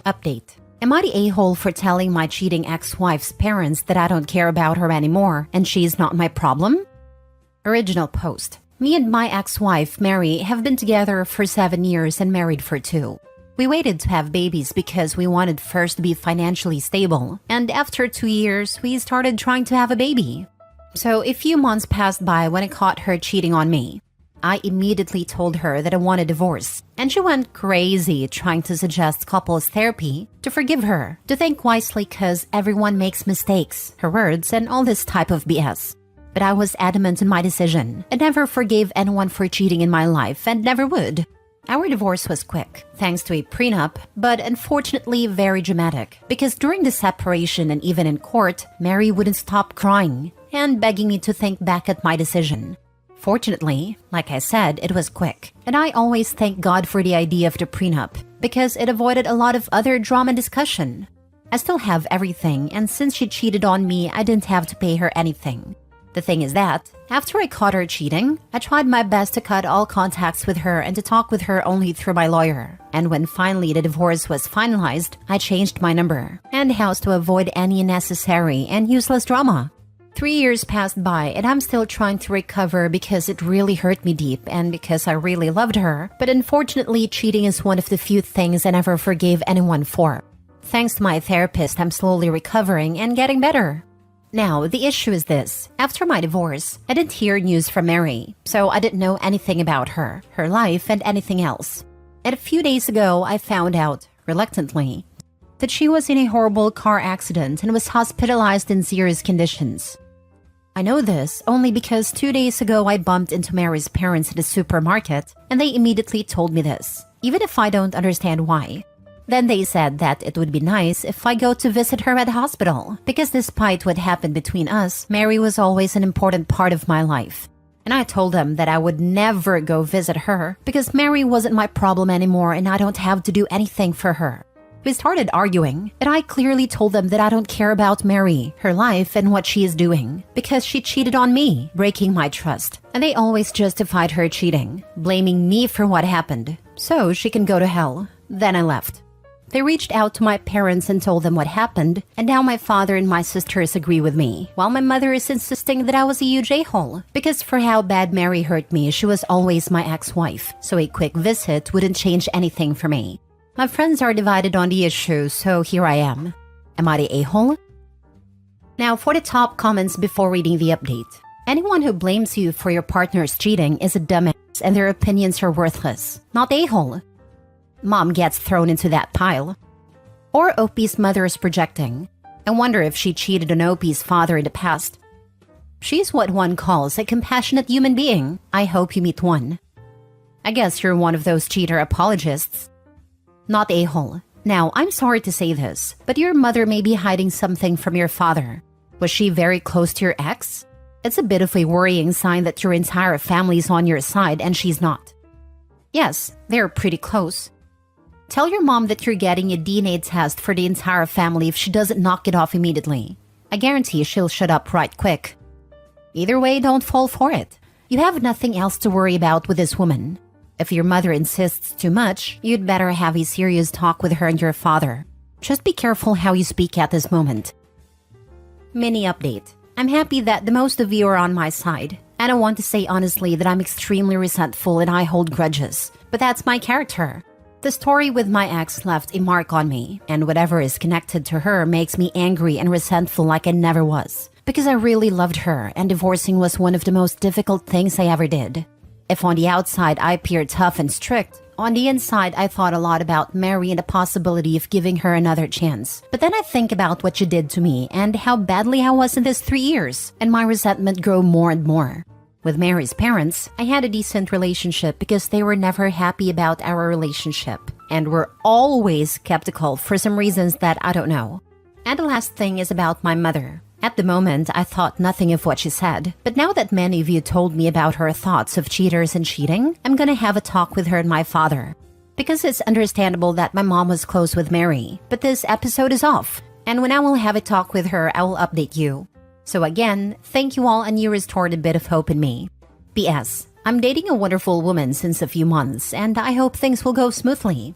Update. Am I the a-hole for telling my cheating ex-wife's parents that I don't care about her anymore and she's not my problem? Original post. Me and my ex-wife, Mary, have been together for 7 years and married for 2. We waited to have babies because we wanted first to be financially stable, and after 2 years, we started trying to have a baby. So a few months passed by when I caught her cheating on me. I immediately told her that I want a divorce, and she went crazy trying to suggest couples therapy, to forgive her, to think wisely cause everyone makes mistakes, her words, and all this type of BS. But I was adamant in my decision. I never forgave anyone for cheating in my life and never would. Our divorce was quick, thanks to a prenup, but unfortunately very dramatic, because during the separation and even in court, Mary wouldn't stop crying and begging me to think back at my decision. Fortunately, like I said, it was quick, and I always thank God for the idea of the prenup, because it avoided a lot of other drama and discussion. I still have everything, and since she cheated on me, I didn't have to pay her anything. The thing is that, after I caught her cheating, I tried my best to cut all contacts with her and to talk with her only through my lawyer. And when finally the divorce was finalized, I changed my number and house to avoid any unnecessary and useless drama. 3 years passed by and I'm still trying to recover because it really hurt me deep and because I really loved her. But unfortunately, cheating is one of the few things I never forgave anyone for. Thanks to my therapist, I'm slowly recovering and getting better. Now, the issue is this. After my divorce, I didn't hear news from Mary, so I didn't know anything about her life, and anything else. And a few days ago, I found out, reluctantly, that she was in a horrible car accident and was hospitalized in serious conditions. I know this only because 2 days ago I bumped into Mary's parents at the supermarket, and they immediately told me this, even if I don't understand why. Then they said that it would be nice if I go to visit her at the hospital, because despite what happened between us, Mary was always an important part of my life. And I told them that I would never go visit her because Mary wasn't my problem anymore and I don't have to do anything for her. We started arguing, and I clearly told them that I don't care about Mary, her life, and what she is doing, because she cheated on me, breaking my trust. And they always justified her cheating, blaming me for what happened, so she can go to hell. Then I left. They reached out to my parents and told them what happened, and now my father and my sisters agree with me, while my mother is insisting that I was a huge a-hole, because for how bad Mary hurt me, she was always my ex-wife, so a quick visit wouldn't change anything for me. My friends are divided on the issue, so here I am. Am I the a-hole? Now for the top comments before reading the update. Anyone who blames you for your partner's cheating is a dumbass and their opinions are worthless, not a-hole. Mom gets thrown into that pile. Or OP's mother is projecting. I wonder if she cheated on OP's father in the past. She's what one calls a compassionate human being. I hope you meet one. I guess you're one of those cheater apologists. Not a-hole. Now, I'm sorry to say this, but your mother may be hiding something from your father. Was she very close to your ex? It's a bit of a worrying sign that your entire family's on your side and she's not. Yes, they're pretty close. Tell your mom that you're getting a DNA test for the entire family if she doesn't knock it off immediately. I guarantee she'll shut up right quick. Either way, don't fall for it. You have nothing else to worry about with this woman. If your mother insists too much, you'd better have a serious talk with her and your father. Just be careful how you speak at this moment. Mini update. I'm happy that the most of you are on my side. I don't want to say honestly that I'm extremely resentful and I hold grudges, but that's my character. The story with my ex left a mark on me, and whatever is connected to her makes me angry and resentful like I never was. Because I really loved her, and divorcing was one of the most difficult things I ever did. If on the outside I appeared tough and strict, on the inside I thought a lot about Mary and the possibility of giving her another chance. But then I think about what she did to me and how badly I was in these 3 years, and my resentment grew more and more. With Mary's parents, I had a decent relationship because they were never happy about our relationship and were always skeptical for some reasons that I don't know. And the last thing is about my mother. At the moment, I thought nothing of what she said, but now that many of you told me about her thoughts of cheaters and cheating, I'm gonna have a talk with her and my father. Because it's understandable that my mom was close with Mary, but this episode is off, and when I will have a talk with her, I will update you. So again, thank you all and you restored a bit of hope in me. P.S. I'm dating a wonderful woman since a few months and I hope things will go smoothly.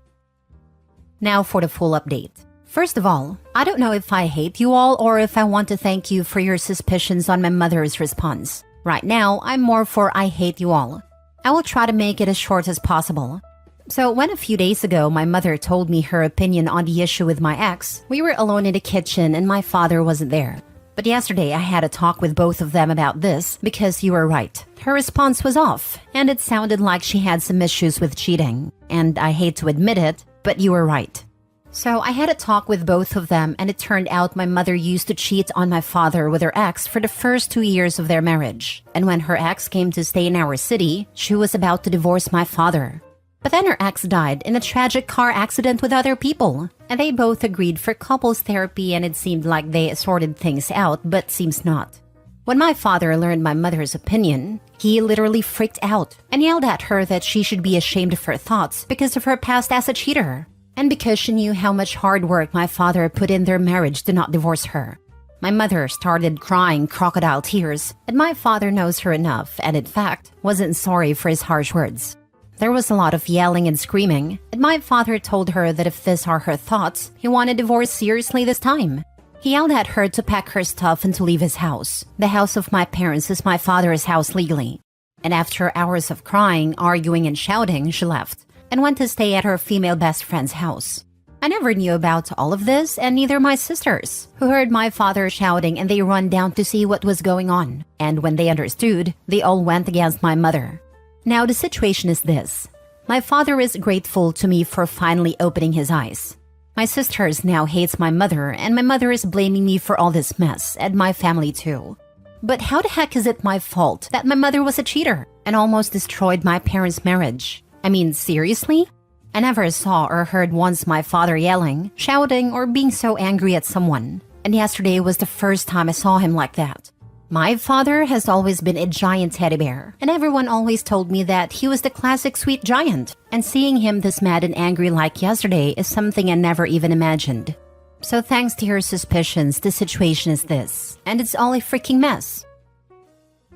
Now for the full update. First of all, I don't know if I hate you all or if I want to thank you for your suspicions on my mother's response. Right now, I'm more for I hate you all. I will try to make it as short as possible. So when a few days ago my mother told me her opinion on the issue with my ex, we were alone in the kitchen and my father wasn't there. But yesterday I had a talk with both of them about this because you were right. Her response was off, and it sounded like she had some issues with cheating. And I hate to admit it, but you were right. So I had a talk with both of them, and it turned out my mother used to cheat on my father with her ex for the first 2 years of their marriage. And when her ex came to stay in our city, she was about to divorce my father. But then her ex died in a tragic car accident with other people, and they both agreed for couples therapy, and it seemed like they sorted things out, but seems not. When my father learned my mother's opinion, he literally freaked out and yelled at her that she should be ashamed of her thoughts because of her past as a cheater, and because she knew how much hard work my father put in their marriage to not divorce her. My mother started crying crocodile tears, and my father knows her enough and in fact wasn't sorry for his harsh words. There was a lot of yelling and screaming, and my father told her that if these are her thoughts, he wanted divorce seriously this time. He yelled at her to pack her stuff and to leave his house. The house of my parents is my father's house legally. And after hours of crying, arguing, and shouting, she left and went to stay at her female best friend's house. I never knew about all of this, and neither my sisters, who heard my father shouting and they run down to see what was going on. And when they understood, they all went against my mother. Now the situation is this. My father is grateful to me for finally opening his eyes. My sisters now hates my mother, and my mother is blaming me for all this mess, and my family too. But how the heck is it my fault that my mother was a cheater and almost destroyed my parents' marriage? I mean, seriously? I never saw or heard once my father yelling, shouting, or being so angry at someone. And yesterday was the first time I saw him like that. My father has always been a giant teddy bear, and everyone always told me that he was the classic sweet giant, and seeing him this mad and angry like yesterday is something I never even imagined. So thanks to your suspicions, the situation is this, and it's all a freaking mess.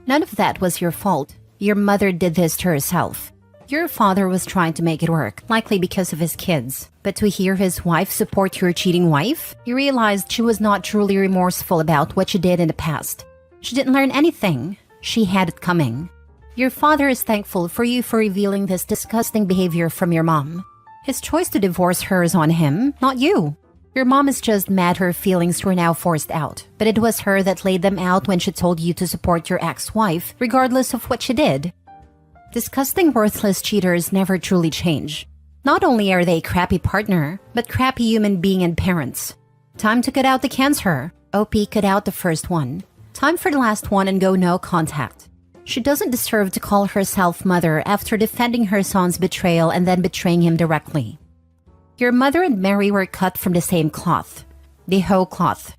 None of that was your fault. Your mother did this to herself. Your father was trying to make it work, likely because of his kids. But to hear his wife support your cheating wife, you realized she was not truly remorseful about what she did in the past. She didn't learn anything. She had it coming. Your father is thankful for you for revealing this disgusting behavior from your mom. His choice to divorce her is on him, not you. Your mom is just mad her feelings were now forced out, but it was her that laid them out when she told you to support your ex-wife, regardless of what she did. Disgusting, worthless cheaters never truly change. Not only are they a crappy partner, but crappy human being and parents. Time to cut out the cancer. OP cut out the first one. Time for the last one and go no contact. She doesn't deserve to call herself mother after defending her son's betrayal and then betraying him directly. Your mother and Mary were cut from the same cloth. The whole cloth.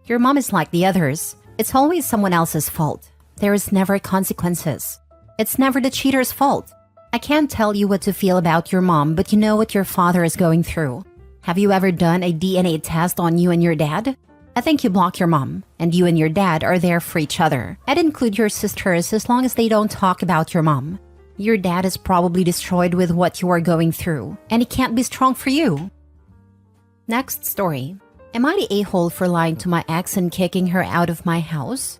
Your mom is like the others. It's always someone else's fault. There is never consequences. It's never the cheater's fault. I can't tell you what to feel about your mom, but you know what your father is going through. Have you ever done a DNA test on you and your dad? I think you block your mom, and you and your dad are there for each other. I'd include your sisters as long as they don't talk about your mom. Your dad is probably destroyed with what you are going through, and he can't be strong for you. Next story. Am I the a-hole for lying to my ex and kicking her out of my house?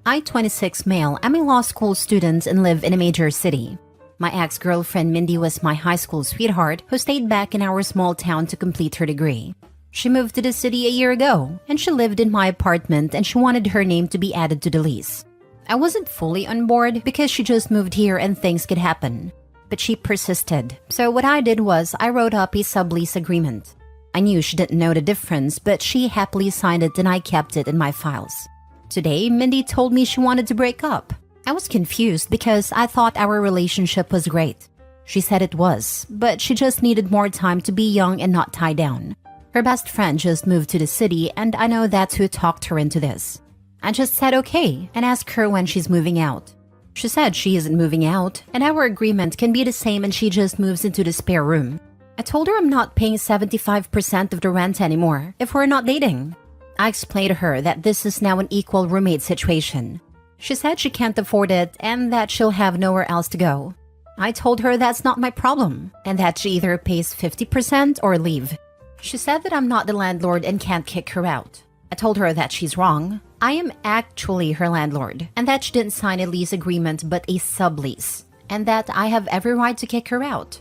I, 26 male, am a law school student and live in a major city. My ex-girlfriend Mindy was my high school sweetheart who stayed back in our small town to complete her degree. She moved to the city a year ago, and she lived in my apartment and she wanted her name to be added to the lease. I wasn't fully on board because she just moved here and things could happen. But she persisted, so what I did was I wrote up a sublease agreement. I knew she didn't know the difference, but she happily signed it and I kept it in my files. Today, Mindy told me she wanted to break up. I was confused because I thought our relationship was great. She said it was, but she just needed more time to be young and not tied down. Her best friend just moved to the city, and I know that's who talked her into this. I just said okay and asked her when she's moving out. She said she isn't moving out, and our agreement can be the same and she just moves into the spare room. I told her I'm not paying 75% of the rent anymore if we're not dating. I explained to her that this is now an equal roommate situation. She said she can't afford it and that she'll have nowhere else to go. I told her that's not my problem, and that she either pays 50% or leave. She said that I'm not the landlord and can't kick her out. I told her that she's wrong. I am actually her landlord, and that she didn't sign a lease agreement but a sublease, and that I have every right to kick her out.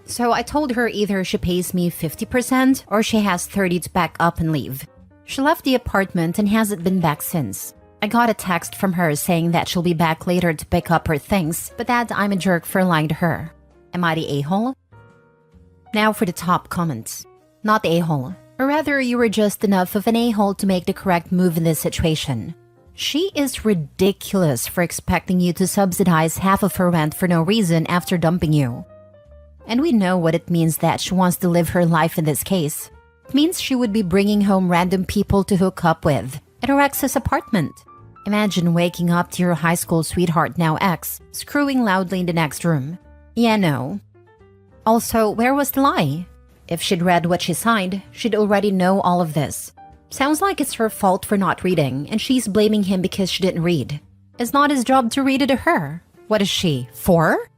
So I told her either she pays me 50% or she has 30 to back up and leave. She left the apartment and hasn't been back since. I got a text from her saying that she'll be back later to pick up her things, but that I'm a jerk for lying to her. Am I the a-hole? Now for the top comments. Not the a-hole. Or rather, you were just enough of an a-hole to make the correct move in this situation. She is ridiculous for expecting you to subsidize half of her rent for no reason after dumping you. And we know what it means that she wants to live her life in this case. It means she would be bringing home random people to hook up with at her ex's apartment. Imagine waking up to your high school sweetheart, now ex, screwing loudly in the next room. Yeah, no. Also, where was the lie? If she'd read what she signed, she'd already know all of this. Sounds like it's her fault for not reading, and she's blaming him because she didn't read. It's not his job to read it to her. What is she, 4?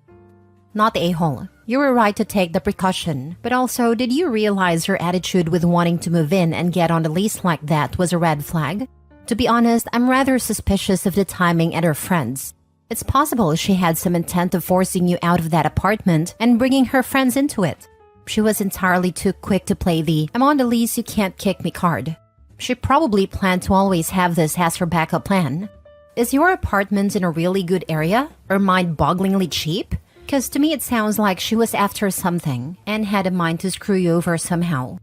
Not the a-hole. You were right to take the precaution, but also, did you realize her attitude with wanting to move in and get on the lease like that was a red flag? To be honest, I'm rather suspicious of the timing and her friends. It's possible she had some intent of forcing you out of that apartment and bringing her friends into it. She was entirely too quick to play the "I'm on the lease, you can't kick me" card. She probably planned to always have this as her backup plan. Is your apartment in a really good area or mind-bogglingly cheap? Because to me it sounds like she was after something and had a mind to screw you over somehow.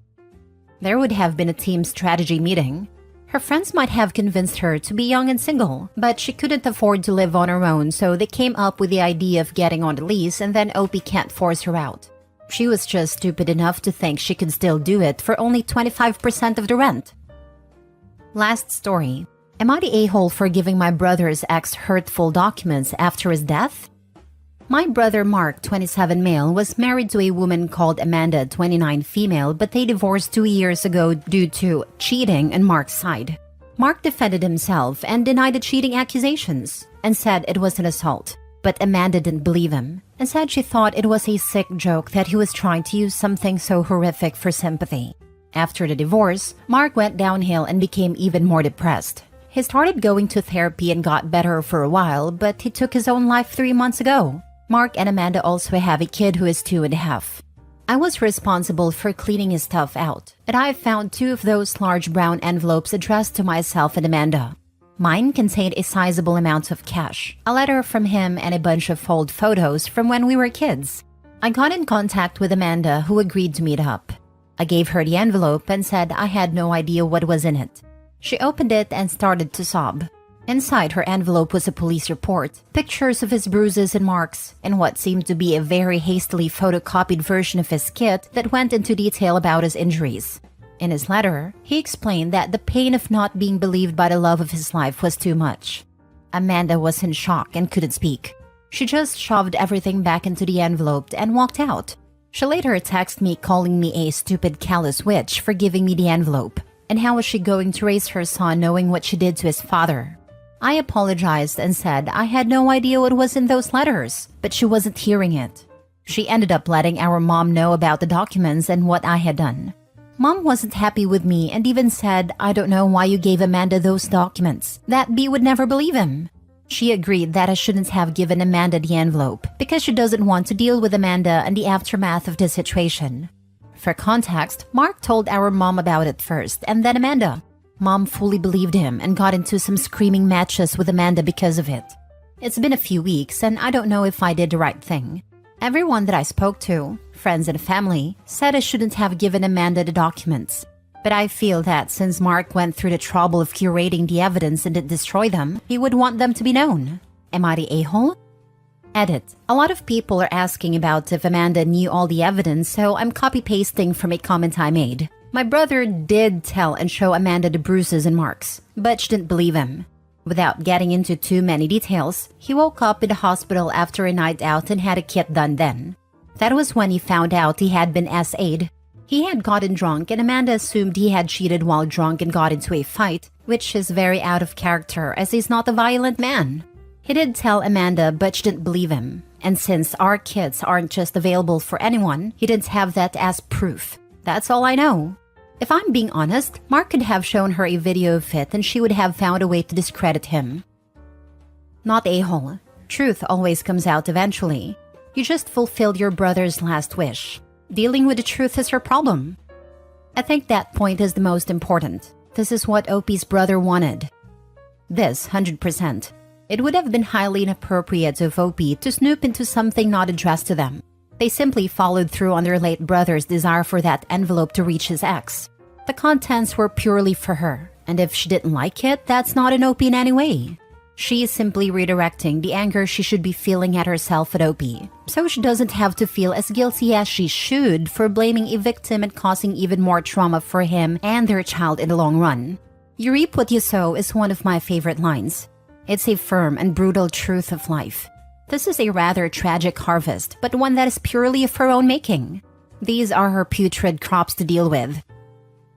There would have been a team strategy meeting. Her friends might have convinced her to be young and single, but she couldn't afford to live on her own, so they came up with the idea of getting on the lease, and then OP can't force her out. She was just stupid enough to think she could still do it for only 25% of the rent. Last story. Am I the a-hole for giving my brother's ex hurtful documents after his death? My brother Mark, 27 male, was married to a woman called Amanda, 29 female, but they divorced 2 years ago due to cheating on Mark's side. Mark defended himself and denied the cheating accusations and said it was an assault. But Amanda didn't believe him and said she thought it was a sick joke that he was trying to use something so horrific for sympathy. After the divorce, Mark went downhill and became even more depressed. He started going to therapy and got better for a while, but he took his own life 3 months ago. Mark and Amanda also have a kid who is 2.5. I was responsible for cleaning his stuff out, and I found 2 of those large brown envelopes addressed to myself and Amanda. Mine contained a sizable amount of cash, a letter from him, and a bunch of old photos from when we were kids. I got in contact with Amanda, who agreed to meet up. I gave her the envelope and said I had no idea what was in it. She opened it and started to sob. Inside her envelope was a police report, pictures of his bruises and marks, and what seemed to be a very hastily photocopied version of his kit that went into detail about his injuries. In his letter, he explained that the pain of not being believed by the love of his life was too much. Amanda was in shock and couldn't speak. She just shoved everything back into the envelope and walked out. She later texted me calling me a stupid callous witch for giving me the envelope, and how was she going to raise her son knowing what she did to his father. I apologized and said I had no idea what was in those letters, but she wasn't hearing it. She ended up letting our mom know about the documents and what I had done. Mom wasn't happy with me and even said, "I don't know why you gave Amanda those documents. That B would never believe him." She agreed that I shouldn't have given Amanda the envelope because she doesn't want to deal with Amanda and the aftermath of the situation. For context, Mark told our mom about it first and then Amanda. Mom fully believed him and got into some screaming matches with Amanda because of it. It's been a few weeks and I don't know if I did the right thing. Everyone that I spoke to, friends and family, said I shouldn't have given Amanda the documents. But I feel that since Mark went through the trouble of curating the evidence and didn't destroy them, he would want them to be known. Am I the a-hole? Edit. A lot of people are asking about if Amanda knew all the evidence, so I'm copy-pasting from a comment I made. My brother did tell and show Amanda the bruises and marks, but she didn't believe him. Without getting into too many details, he woke up in the hospital after a night out and had a kit done then. That was when he found out he had been SA'd. He had gotten drunk and Amanda assumed he had cheated while drunk and got into a fight, which is very out of character as he's not a violent man. He did tell Amanda, but she didn't believe him, And since our kids aren't just available for anyone, he didn't have that as proof. That's all I know. If I'm being honest, Mark could have shown her a video of it and she would have found a way to discredit him. Not a-hole. Truth always comes out eventually. You just fulfilled your brother's last wish. Dealing with the truth is her problem. I think that point is the most important. This is what Opie's brother wanted. This, 100%. It would have been highly inappropriate of Opie to snoop into something not addressed to them. They simply followed through on their late brother's desire for that envelope to reach his ex. The contents were purely for her, and if she didn't like it, that's not an Opie in any way. She is simply redirecting the anger she should be feeling at herself at Opie, so she doesn't have to feel as guilty as she should for blaming a victim and causing even more trauma for him and their child in the long run. You reap what you sow is one of my favorite lines. It's a firm and brutal truth of life. This is a rather tragic harvest, but one that is purely of her own making. These are her putrid crops to deal with.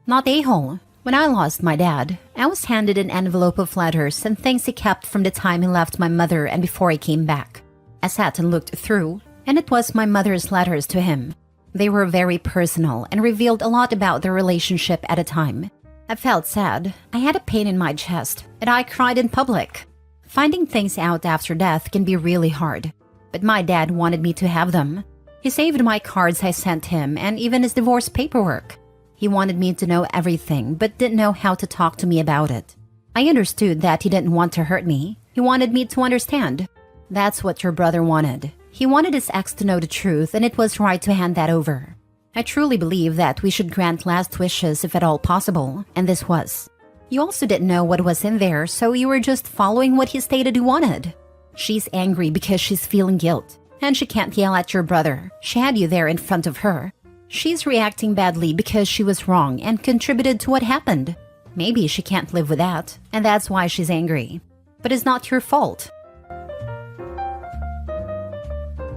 Not a-hole. When I lost my dad, I was handed an envelope of letters and things he kept from the time he left my mother and before he came back. I sat and looked through, and it was my mother's letters to him. They were very personal and revealed a lot about their relationship at a time. I felt sad, I had a pain in my chest, and I cried in public. Finding things out after death can be really hard, but my dad wanted me to have them. He saved my cards I sent him and even his divorce paperwork. He wanted me to know everything, but didn't know how to talk to me about it. I understood that he didn't want to hurt me. He wanted me to understand. That's what your brother wanted. He wanted his ex to know the truth, and it was right to hand that over. I truly believe that we should grant last wishes if at all possible, and this was. You also didn't know what was in there, so you were just following what he stated he wanted. She's angry because she's feeling guilt, and she can't yell at your brother. She had you there in front of her. She's reacting badly because she was wrong and contributed to what happened. Maybe she can't live with that, and that's why she's angry. But it's not your fault.